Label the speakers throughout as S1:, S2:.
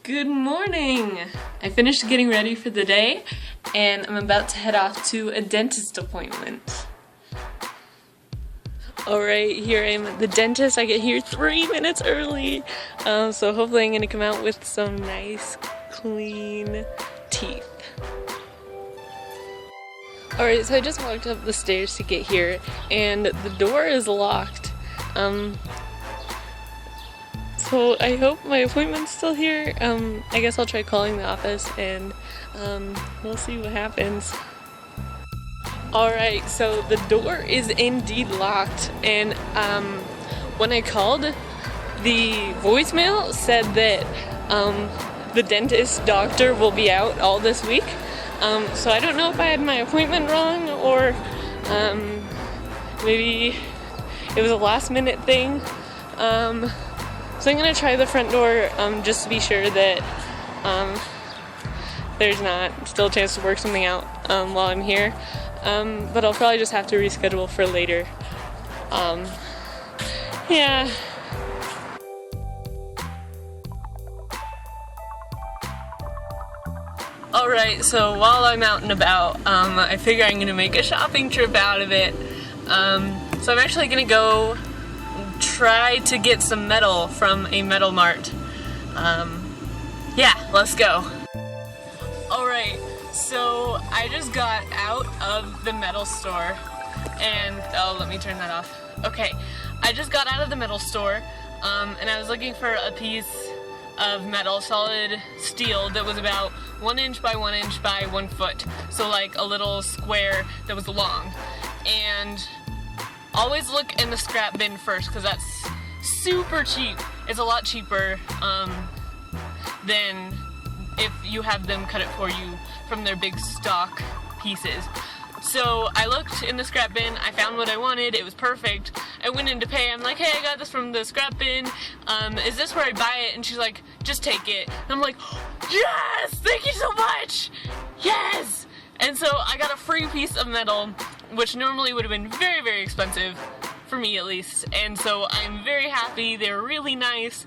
S1: Good morning! I finished getting ready for the day and I'm about to head off to a dentist appointment. Alright, here I am at the dentist. I get here 3 minutes early, so hopefully I'm going to come out with some nice, clean teeth. Alright, so I just walked up the stairs to get here and the door is locked. So I hope my appointment's still here. I guess I'll try calling the office and we'll see what happens. Alright, so the door is indeed locked, and when I called, the voicemail said that the dentist doctor will be out all this week. So I don't know if I had my appointment wrong or maybe it was a last minute thing. So I'm gonna try the front door just to be sure that there's not still a chance to work something out while I'm here. But I'll probably just have to reschedule for later. Yeah. Alright, so while I'm out and about, I figure I'm gonna make a shopping trip out of it. So I'm actually gonna go try to get some metal from a metal mart. Yeah, let's go. Alright, so I just got out of the metal store and, oh, let me turn that off. Okay, I just got out of the metal store and I was looking for a piece of metal, solid steel, that was about 1 inch by 1 inch by 1 foot. So like a little square that was long. And always look in the scrap bin first, because that's super cheap. It's a lot cheaper than if you have them cut it for you from their big stock pieces. So I looked in the scrap bin, I found what I wanted, it was perfect. I went in to pay, I'm like, hey, I got this from the scrap bin, is this where I buy it? And she's like, just take it. And I'm like, yes, thank you so much, yes! And so I got a free piece of metal, which normally would have been very, very expensive, for me at least, and so I'm very happy. They're really nice.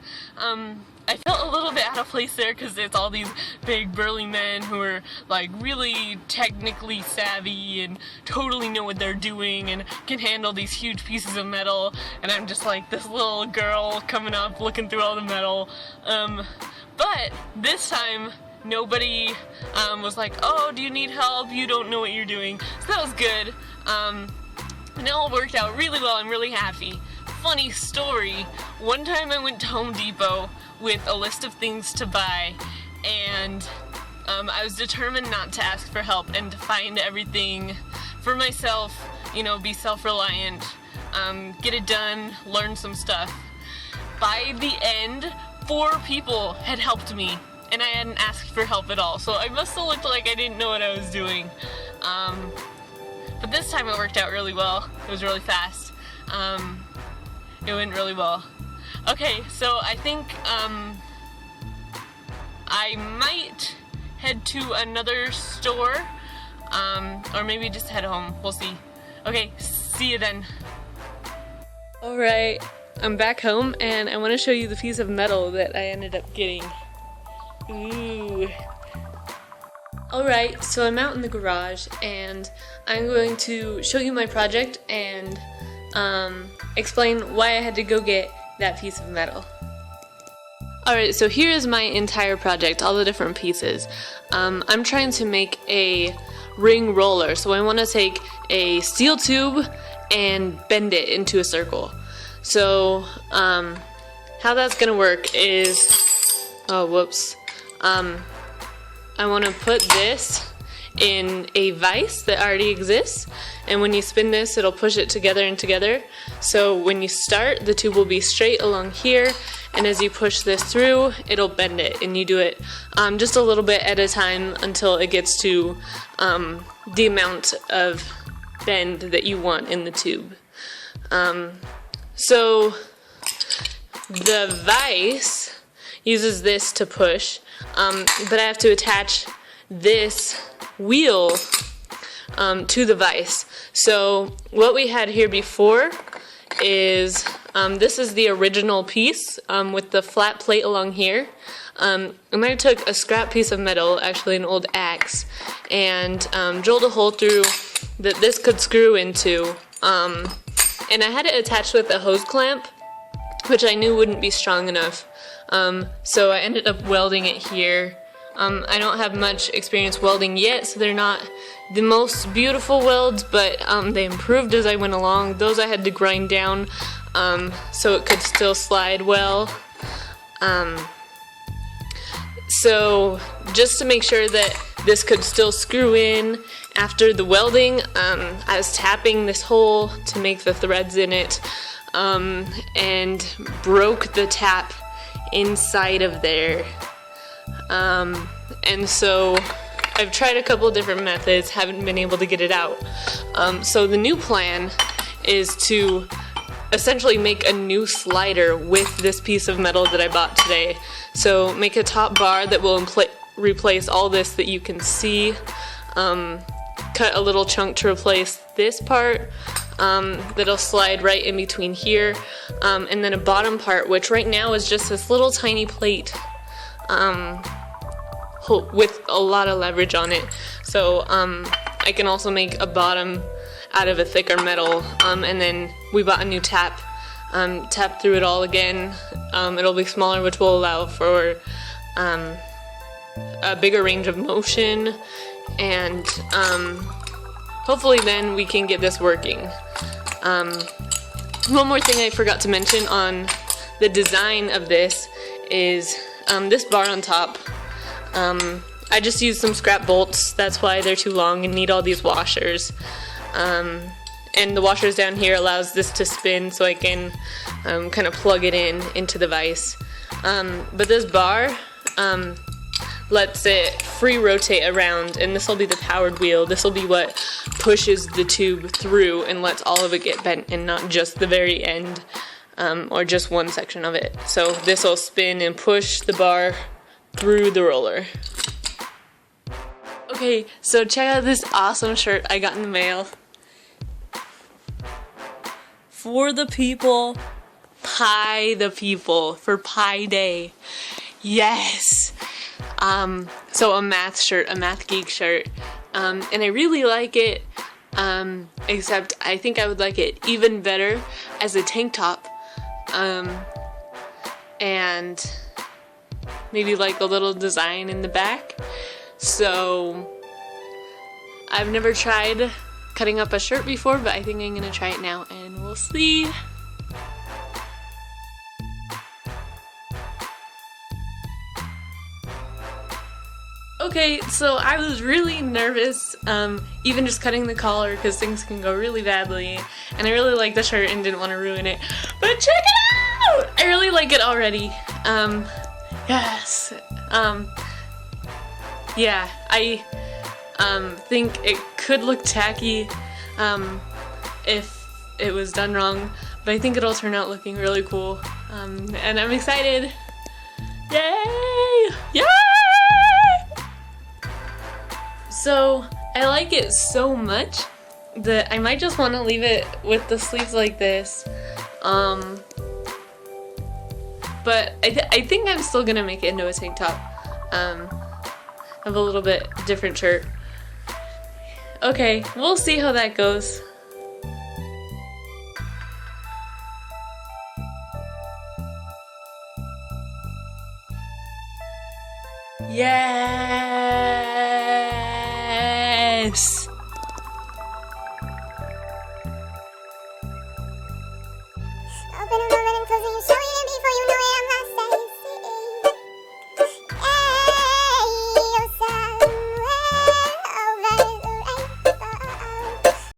S1: I felt a little bit out of place there because it's all these big burly men who are like really technically savvy and totally know what they're doing and can handle these huge pieces of metal, and I'm just like this little girl coming up looking through all the metal. But this time nobody was like, oh, do you need help? You don't know what you're doing. So that was good. And it all worked out really well. I'm really happy. Funny story, one time I went to Home Depot with a list of things to buy, and I was determined not to ask for help and to find everything for myself, you know, be self-reliant, get it done, learn some stuff. By the end, 4 people had helped me, and I hadn't asked for help at all, so I must have looked like I didn't know what I was doing. But this time it worked out really well. It was really fast. It went really well. Okay, so I think I might head to another store, or maybe just head home. We'll see. Okay, see you then. Alright, I'm back home and I want to show you the piece of metal that I ended up getting. Ooh. Alright, so I'm out in the garage and I'm going to show you my project and explain why I had to go get that piece of metal. Alright, so here is my entire project, all the different pieces. I'm trying to make a ring roller, so I want to take a steel tube and bend it into a circle. So how that's going to work is, oh whoops, I want to put this in a vise that already exists, and when you spin this it'll push it together and together. So when you start, the tube will be straight along here, and as you push this through it'll bend it, and you do it just a little bit at a time until it gets to the amount of bend that you want in the tube. So the vise uses this to push, but I have to attach this wheel to the vise. So what we had here before is This is the original piece with the flat plate along here. And I took a scrap piece of metal, actually an old axe, and drilled a hole through that this could screw into. And I had it attached with a hose clamp, which I knew wouldn't be strong enough. So I ended up welding it here. I don't have much experience welding yet, so they're not the most beautiful welds, but they improved as I went along. Those I had to grind down so it could still slide well. So just to make sure that this could still screw in after the welding, I was tapping this hole to make the threads in it, and broke the tap inside of there. And so I've tried a couple different methods, haven't been able to get it out. So the new plan is to essentially make a new slider with this piece of metal that I bought today. So make a top bar that will replace all this that you can see. Cut a little chunk to replace this part that'll slide right in between here. And then a bottom part, which right now is just this little tiny plate with a lot of leverage on it. So I can also make a bottom out of a thicker metal, and then we bought a new tap. Tap through it all again. It'll be smaller, which will allow for a bigger range of motion, and hopefully then we can get this working. One more thing I forgot to mention on the design of this is this bar on top. I just used some scrap bolts, that's why they're too long and need all these washers. And the washers down here allows this to spin so I can kind of plug it into the vise. But this bar lets it free rotate around, and this will be the powered wheel. This will be what pushes the tube through and lets all of it get bent and not just the very end or just one section of it. So this will spin and push the bar through the roller. Okay, so check out this awesome shirt I got in the mail. For the people, pie the people, for Pie Day. Yes! So a math shirt, a math geek shirt, and I really like it, except I think I would like it even better as a tank top, and maybe like a little design in the back. So I've never tried cutting up a shirt before, but I think I'm gonna try it now and we'll see. Okay, so I was really nervous, even just cutting the collar, because things can go really badly, and I really like the shirt and didn't want to ruin it, but check it out! I really like it already. Yes. Yeah, I think it could look tacky if it was done wrong, but I think it'll turn out looking really cool, and I'm excited. Yay! Yay! So I like it so much that I might just want to leave it with the sleeves like this, but I think I'm still gonna make it into a tank top. Have a little bit different shirt. Okay, we'll see how that goes. Yes!
S2: Open and closing, showing